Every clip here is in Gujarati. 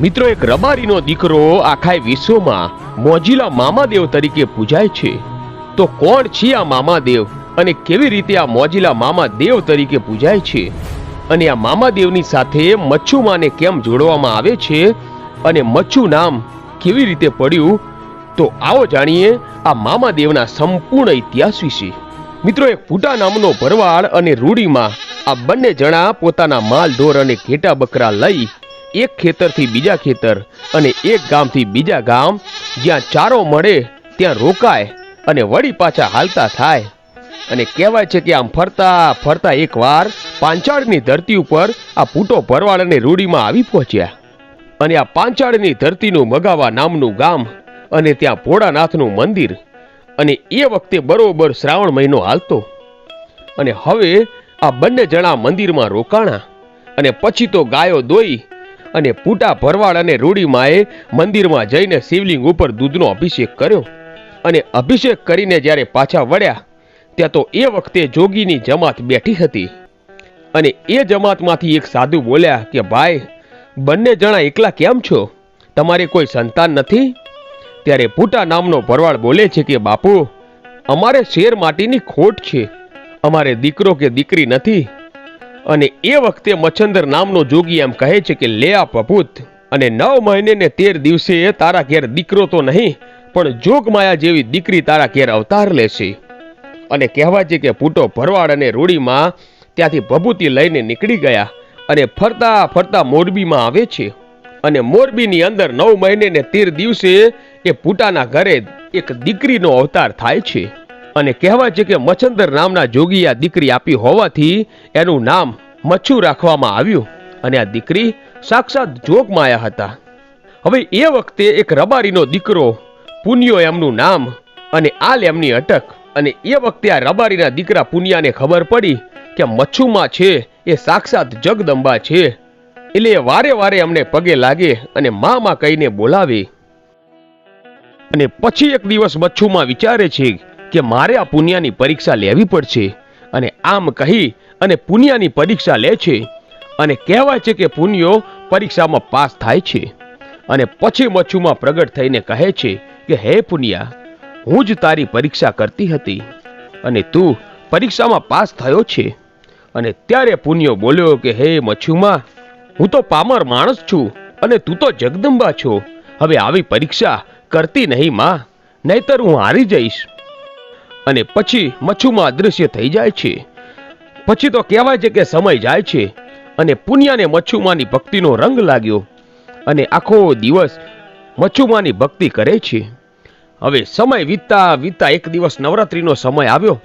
મિત્રો, એક રબારીનો દીકરો આખા વિશ્વમાં મોજીલા મામાદેવ તરીકે પૂજાય છે. તો કોણ છે આ મામાદેવ અને કેવી રીતે આ મોજીલા મામાદેવ તરીકે પૂજાય છે અને આ મામાદેવની સાથે મચ્છુમાને કેમ જોડવામાં આવે છે અને મચ્છુ નામ કેવી રીતે પડ્યું, તો આવો જાણીએ આ મામાદેવના સંપૂર્ણ ઇતિહાસ વિશે. મિત્રો, એક પૂટા નામનો ભરવાડ અને રૂડીમાં આ બંને જણા પોતાના માલ ઢોર અને ઘેટા બકરા લઈ એક ખેતરથી બીજા ખેતર અને એક ગામથી બીજા ગામ જ્યાં ચારો મળે ત્યાં રોકાય અને વળી પાછા હાલતા થાય. અને કહેવાય છે કે આમ ફરતા ફરતા એકવાર પાંચાળની ધરતી ઉપર આ પૂટો ભરવાડ અને રૂડીમાં આવી પહોંચ્યા. અને આ પાંચાળની ધરતીનું મગાવા નામનું ગામ અને ત્યાં ભોળાનાથનું મંદિર. અને એ વખતે બરોબર શ્રાવણ મહિનો હાલતો. અને હવે આ બંને જણા મંદિરમાં રોકાણા અને પછી તો ગાયો દોઈ અને પૂટા ભરવાડ અને રૂડીમાએ મંદિરમાં જઈને શિવલિંગ ઉપર દૂધનો અભિષેક કર્યો. અને અભિષેક કરીને જ્યારે પાછા વળ્યા ત્યાં તો એ વખતે જોગીની જમાત બેઠી હતી. અને એ જમાતમાંથી એક સાધુ બોલ્યા કે ભાઈ, બંને જણા એકલા કેમ છો? તમારે કોઈ સંતાન નથી? ત્યારે પૂટા નામનો ભરવાડ બોલે છે કે બાપુ, અમારે શેર માટીની ખોટ છે, અમારે દીકરો કે દીકરી નથી. અને એ વખતે મચ્છંદર નામનો જોગી એમ કહે છે કે લે આ પપૂત, અને 9 મહિને ને 13 દિવસે તારા ઘેર દીકરો તો નહીં પણ જોગમાયા જેવી દીકરી તારા ઘેર અવતાર લેશે. અને કહેવાય છે કે પૂટો ભરવાડ અને રૂડીમાં ત્યાંથી ભભૂતિ લઈને નીકળી ગયા અને ફરતા ફરતા મોરબીમાં આવે છે. અને મોરબીની અંદર 9 મહિને ને 13 દિવસે એ પૂટાના ઘરે એક દીકરીનો અવતાર થાય છે. અને કહેવાય છે કે મચ્છંદર નામના જોગી આ દીકરી આપી હોવાથી એનું નામ મચ્છુ રાખવામાં આવ્યું. અને આ દીકરી સાક્ષાત જોગમાયા હતા. હવે એ વખતે એક રબારીનો દીકરો પુનિયો એમનું નામ અને આલ એમની અટક. અને એ વખતે આ રબારીના દીકરા પુનિયાને ખબર પડી કે મચ્છુમાં છે એ સાક્ષાત જગદંબા છે, એટલે વારે વારે અમને પગે લાગે અને માં કહીને બોલાવે. અને પછી એક દિવસ મચ્છુમાં વિચારે છે કે મારે આ પુનિયાની પરીક્ષા લેવી પડશે. અને આમ કહી અને પુનિયાની પરીક્ષા લે છે. અને કહેવાય છે કે પુનિયો પરીક્ષામાં પાસ થાય છે. અને પછી મચ્છુમાં પ્રગટ થઈને કહે છે કે હે પુનિયા, હું જ તારી પરીક્ષા કરતી હતી અને તું પરીક્ષામાં પાસ થયો છે. અને ત્યારે પુનિયો બોલ્યો કે હે મચ્છુમાં, હું તો પામર માણસ છું અને તું તો જગદંબા છો. હવે આવી પરીક્ષા કરતી નહીં માં, નહીતર હું હારી જઈશ. અને પછી મચ્છુમાં અદૃશ્ય થઈ જાય છે. પછી તો કહેવાય છે કે સમય જાય છે અને પુનિયાને મચ્છુમાની ભક્તિનો રંગ લાગ્યો અને આખો દિવસ મચ્છુમાની ભક્તિ કરે છે. હવે સમય વીતતા વીતતા એક દિવસ નવરાત્રીનો સમય આવ્યો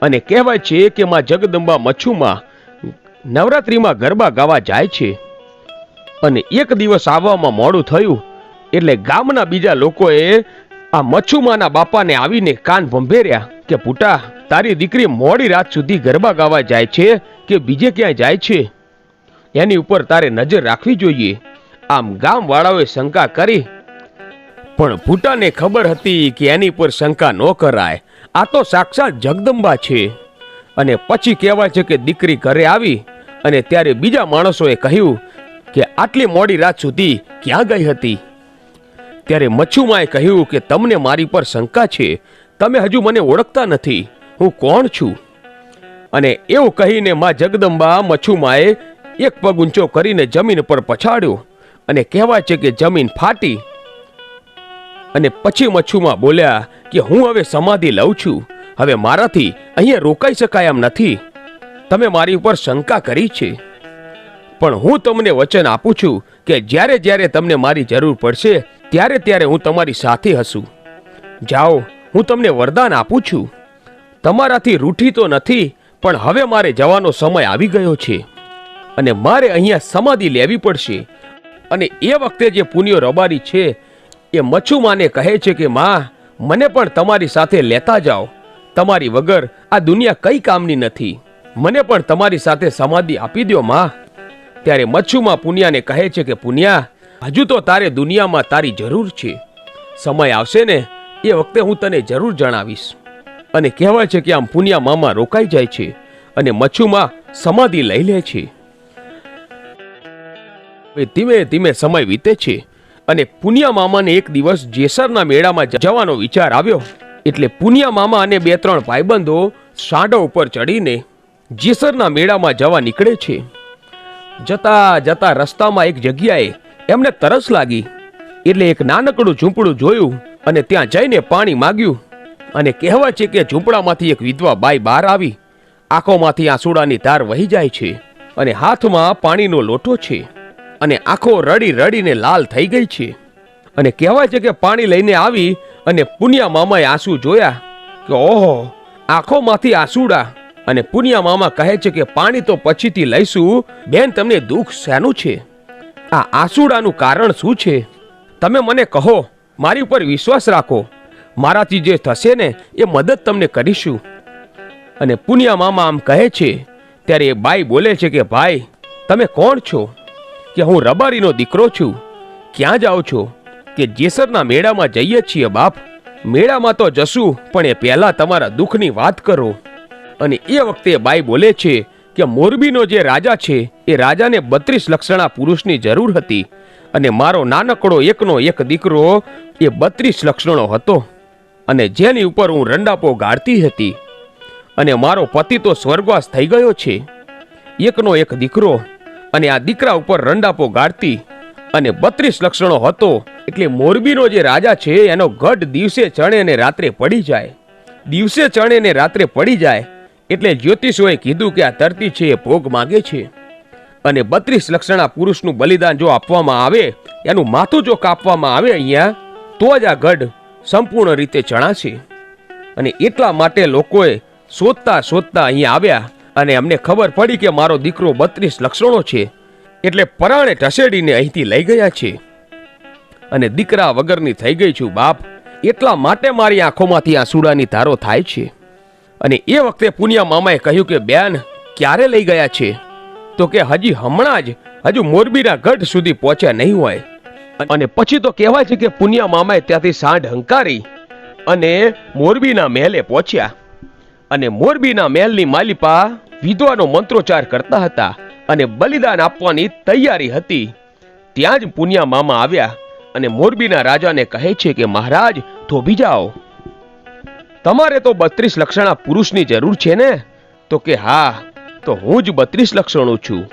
અને કહેવાય છે કે માં જગદંબા મચ્છુમાં નવરાત્રીમાં ગરબા ગાવા જાય છે. અને એક દિવસ આવવામાં મોડું થયું એટલે ગામના બીજા લોકોએ આ મચ્છુમાના બાપાને આવીને કાન ભંભેર્યા કે પૂટા, તારી દીકરી મોડી રાત સુધી ગરબા ગાવા જાય છે કે બીજે ક્યાંય જાય છે, એની ઉપર તારે નજર રાખવી જોઈએ. આમ ગામવાળાઓએ શંકા કરી, પણ પૂટાને ખબર હતી કે એની પર શંકા ન કરાય, આ તો સાક્ષાત જગદંબા છે. અને પછી કહેવાય છે કે દીકરી ઘરે આવી અને ત્યારે બીજા માણસોએ કહ્યું કે આટલી મોડી રાત સુધી ક્યાં ગઈ હતી? ત્યારે મચ્છુમાએ કહ્યું કે તમને મારી પર શંકા છે, તમે હજુ મને ઓળખતા નથી, હું કોણ છું? અને એવું કહીને માં જગદંબા મચ્છુમાએ એક પગ ઊંચો કરીને જમીન પર પછાડ્યો અને કહેવાય છે કે જમીન ફાટી. અને પછી મચ્છુમાં બોલ્યા કે હું હવે સમાધિ લઉં છું, હવે મારાથી અહીંયા રોકાઈ શકાય એમ નથી. તમે મારી ઉપર શંકા કરી છે, પણ હું તમને વચન આપું છું કે જ્યારે જ્યારે તમને મારી જરૂર પડશે ત્યારે ત્યારે હું તમારી સાથે હશું. જાઓ, હું તમને વરદાન આપું છું. તમારાથી રૂઠી તો નથી, પણ હવે મારે જવાનો સમય આવી ગયો છે અને મારે અહીંયા સમાધિ લેવી પડશે. અને એ વખતે જે પુનિયો રબારી છે એ મચ્છુમાને કહે છે કે માં, મને પણ તમારી સાથે લેતા જાઓ, તમારી વગર આ દુનિયા કઈ કામની નથી, મને પણ તમારી સાથે સમાધિ આપી દો માં. ત્યારે મચ્છુમાં પુનિયાને કહે છે કે પુનિયા, હજુ તો તારે દુનિયામાં તારી જરૂર છે, સમય આવશે ને એ વખતે હું તને જરૂર જણાવીશ. અને કહેવાય છે કે આમ પુનિયા મામા રોકાઈ જાય છે અને મચ્છુમાં સમાધિ લઈ લે છે. ધીમે ધીમે સમય વીતે છે અને પુનિયા મામાને એક દિવસ જેસરના મેળામાં જવાનો વિચાર આવ્યો. એટલે પુનિયા મામા અને 2-3 ભાઈબંધો સાંડો ઉપર ચડીને જેસરના મેળામાં જવા નીકળે છે. જતા જતા રસ્તામાં એક જગ્યાએ એમને તરસ લાગી એટલે એક નાનકડું ઝૂંપડું જોયું અને ત્યાં જઈને પાણી માંગ્યું. અને કહેવાય છે કે ઝૂંપડામાંથી એક વિધવા બાઈ બહાર આવી. આંખોમાંથી આંસુડાની ધાર વહી જાય છે અને હાથમાં પાણીનો લોટો છે અને આંખો રડી રડીને લાલ થઈ ગઈ છે. અને કહેવાય છે કે પાણી લઈને આવી અને પુનિયા મામાએ આંસુ જોયા કે ઓહો, આંખોમાંથી આંસુડા. અને પુનિયા મામા કહે છે કે પાણી તો પછીથી લઈશું, બેન તમને દુઃખ શેનું છે? આ આંસુડાનું કારણ શું છે? તમે મને કહો, મારી ઉપર વિશ્વાસ રાખો, મારાથી જે થશે ને એ મદદ તમને કરીશું. અને પુનિયા મામા આમ કહે છે ત્યારે એ બાઈ બોલે છે કે ભાઈ, તમે કોણ છો? કે હું રબારીનો દીકરો છું. ક્યાં જાઓ છો? કે જેસરના મેળામાં જઈએ છીએ બાપ. મેળામાં તો જશું, પણ એ પહેલા તમારા દુઃખની વાત કરો. અને એ વખતે બાઈ બોલે છે કે મોરબીનો જે રાજા છે એ રાજાને 32 લક્ષણા પુરુષની જરૂર હતી અને મારો નાનકડો એકનો એક દીકરો એ 32 લક્ષણો હતો અને જેની ઉપર હું રંડાપો ગાળતી હતી. અને મારો પતિ તો સ્વર્ગવાસ થઈ ગયો છે. એકનો એક દીકરો અને આ દીકરા ઉપર રંડાપો ગાળતી અને 32 લક્ષણો હતો એટલે મોરબીનો જે રાજા છે એનો ગઢ દિવસે ચણે અને રાત્રે પડી જાય. દિવસે ચણે અને રાત્રે પડી જાય એટલે જ્યોતિષોએ કીધું કે આ ધરતી છે એ ભોગ માંગે છે અને 32 લક્ષણા પુરુષનું બલિદાન જો આપવામાં આવે, એનું માથું જો કાપવામાં આવે અહીંયા, તો જ આ ગઢ સંપૂર્ણ રીતે ચણાશે. અને એટલા માટે લોકોએ શોધતા શોધતા અહીંયા આવ્યા અને અમને ખબર પડી કે મારો દીકરો 32 લક્ષણો છે એટલે પરાણે ઢસેડીને અહીંથી લઈ ગયા છે. અને દીકરા વગરની થઈ ગઈ છું બાપ, એટલા માટે મારી આંખોમાંથી આંસુડાની ધારો થાય છે. અને એ વખતે પુનિયા મામાએ કહ્યું કે બેન, ક્યારે લઈ ગયા છે? તો કે હજી હમણાં જ, હજુ મોરબીના ગઢ સુધી પહોંચ્યા નહીં હોય. અને પછી તો કહેવાય છે કે પુનિયા મામાએ ત્યાંથી સાંઢ હંકારી અને મોરબીના મહેલે પહોંચ્યા. અને મોરબીના મહેલની માલિપા વિધવાનો મંત્રોચ્ચાર કરતા હતા અને બલિદાન આપવાની તૈયારી હતી. ત્યાં જ પુનિયા મામા આવ્યા અને મોરબીના રાજાને કહે છે કે મહારાજ, થોભી જાઓ, તમારે તો 32 લક્ષણા પુરુષની જરૂર છે ને? તો કે હા, તો હું જ 32 લક્ષણો છું,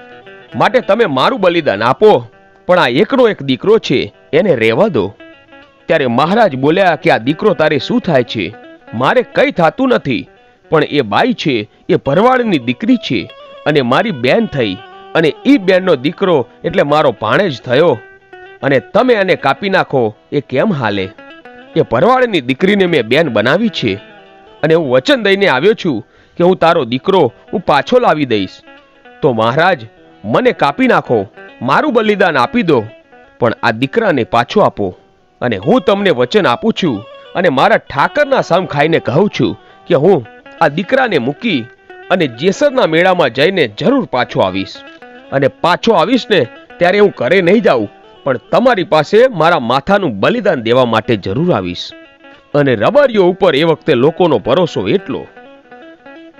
માટે તમે મારું બલિદાન આપો, પણ આ એકનો એક દીકરો છે એને રહેવા દો. ત્યારે મહારાજ બોલ્યા કે આ દીકરો તારે શું થાય છે? મારે કઈ થતું નથી, પણ એ બાઈ છે એ ભરવાડની દીકરી છે અને મારી બેન થઈ અને એ બેનનો દીકરો એટલે મારો ભાણેજ થયો અને તમે એને કાપી નાખો એ કેમ હાલે? એ ભરવાડની દીકરીને મેં બેન બનાવી છે અને હું વચન દઈને આવ્યો છું કે હું તારો દીકરો હું પાછો લાવી દઈશ. તો મહારાજ, મને કાપી નાખો, મારું બલિદાન આપી દો, પણ આ દીકરાને પાછો આપો. અને હું તમને વચન આપું છું અને મારા ઠાકરના સામ ખાઈને કહું છું કે હું આ દીકરાને મૂકી અને જેસરના મેળામાં જઈને જરૂર પાછો આવીશ. અને પાછો આવીશ ને ત્યારે હું ઘરે નહીં જાઉં, પણ તમારી પાસે મારા માથાનું બલિદાન દેવા માટે જરૂર આવીશ. અને રબારીઓ ઉપર એ વખતે લોકોનો ભરોસો એટલો.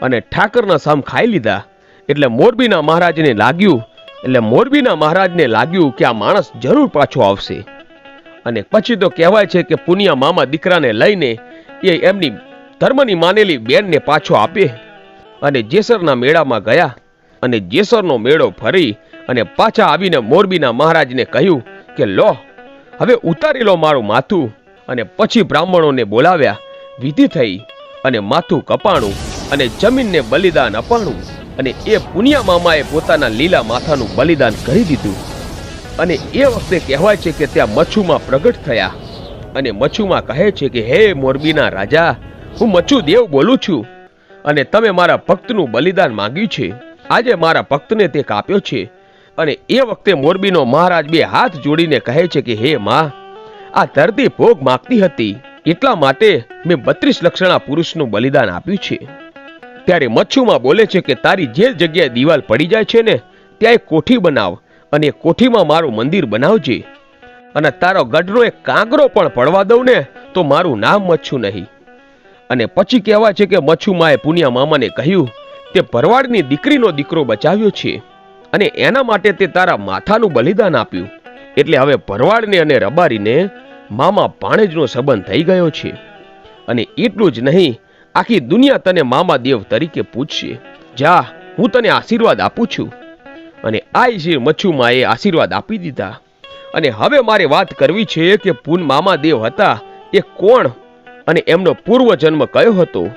અને ઠાકરના સામ ખાઈ લીધા એટલે મોરબીના મહારાજને લાગ્યું કે આ માણસ જરૂર પાછો આવશે. અને પછી તો કહેવાય છે કે પુનિયા મામા દીકરાને લઈને એ એમની ધર્મની માનેલી બેનને પાછો આપે અને જેસરના મેળામાં ગયા. અને જેસરનો મેળો ફરી અને પાછા આવીને મોરબીના મહારાજને કહ્યું કે લો, હવે ઉતારી લો મારું માથું. અને પછી બ્રાહ્મણોને બોલાવ્યા, વિધિ થઈ અને માથું કપાણું અને જમીનને બલિદાન અપાણું. અને એ પુનિયા મામાએ પોતાના લીલા માથાનું બલિદાન કરી દીધું. અને એ વખતે કહેવાય છે કે ત્યાં મચ્છુમાં પ્રગટ થયા અને મચ્છુમાં કહે છે કે હે મોરબીના રાજા, હું મચ્છુ દેવ બોલું છું અને તમે મારા ભક્તનું બલિદાન માંગ્યું છે. આજે મારા ભક્તને તે કાપ્યો છે. અને એ વખતે મોરબીનો મહારાજ 2 હાથ જોડીને કહે છે કે હે માં, આ ધરતી ભોગ માંગતી હતી, એટલા માટે મેં 32 લક્ષણા પુરુષનું બલિદાન આપ્યું છે. ત્યારે મચ્છુમાં બોલે છે કે તારી જે જગ્યાએ દિવાલ પડી જાય છે ને ત્યાં એક કોઠી બનાવ અને એ કોઠીમાં મારું મંદિર બનાવજે. અને તારો ગઢનો એક કાંગરો પણ પડવા દઉં ને તો મારું નામ મચ્છુ નહીં. અને પછી કહેવાય છે કે મચ્છુમાએ પુનિયા મામાને કહ્યું તે ભરવાડની દીકરીનો દીકરો બચાવ્યો છે અને એના માટે તે તારા માથાનું બલિદાન આપ્યું. એટલે હવે ભરવાડને અને રબારીને મામા ભાણેજનો સંબંધ થઈ ગયો છે. અને એટલું જ નહીં, આખી દુનિયા તને મામા દેવ તરીકે પૂજશે. જા, હું તને આશીર્વાદ આપું છું. અને આઈ મચ્છુમાએ આશીર્વાદ આપી દીધા. અને હવે મારે વાત કરવી છે કે પૂન મામા દેવ હતા એ કોણ અને એમનો પૂર્વજન્મ કયો હતો.